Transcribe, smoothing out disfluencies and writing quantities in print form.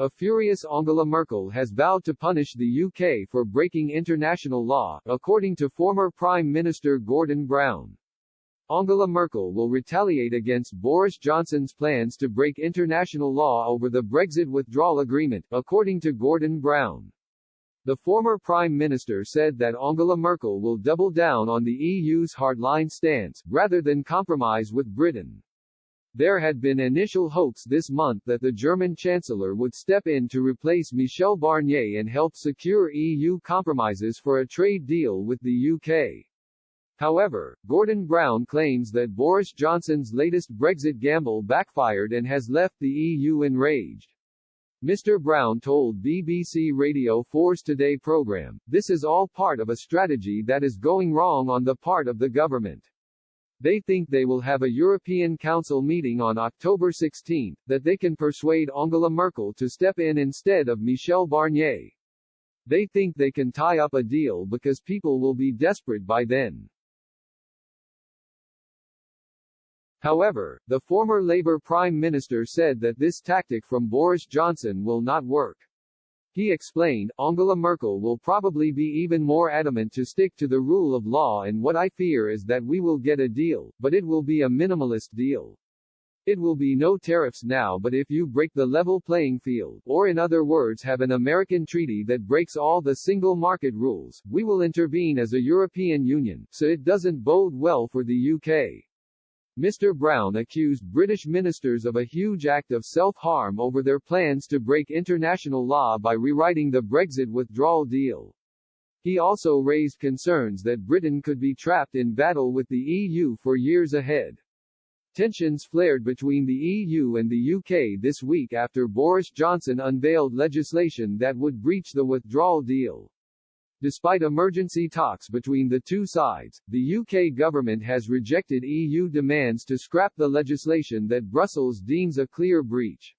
A furious Angela Merkel has vowed to punish the UK for breaking international law, according to former Prime Minister Gordon Brown. Angela Merkel will retaliate against Boris Johnson's plans to break international law over the Brexit withdrawal agreement, according to Gordon Brown. The former Prime Minister said that Angela Merkel will double down on the EU's hardline stance, rather than compromise with Britain. There had been initial hopes this month that the German Chancellor would step in to replace Michel Barnier and help secure EU compromises for a trade deal with the UK. However, Gordon Brown claims that Boris Johnson's latest Brexit gamble backfired and has left the EU enraged. Mr. Brown told BBC Radio 4's Today programme, "This is all part of a strategy that is going wrong on the part of the government. They think they will have a European Council meeting on October 16, that they can persuade Angela Merkel to step in instead of Michel Barnier. They think they can tie up a deal because people will be desperate by then." However, the former Labour Prime Minister said that this tactic from Boris Johnson will not work. He explained, "Angela Merkel will probably be even more adamant to stick to the rule of law, and what I fear is that we will get a deal, but it will be a minimalist deal. It will be no tariffs now, but if you break the level playing field, or in other words have an American treaty that breaks all the single market rules, we will intervene as a European Union, so it doesn't bode well for the UK." Mr. Brown accused British ministers of a huge act of self-harm over their plans to break international law by rewriting the Brexit withdrawal deal. He also raised concerns that Britain could be trapped in battle with the EU for years ahead. Tensions flared between the EU and the UK this week after Boris Johnson unveiled legislation that would breach the withdrawal deal. Despite emergency talks between the two sides, the UK government has rejected EU demands to scrap the legislation that Brussels deems a clear breach.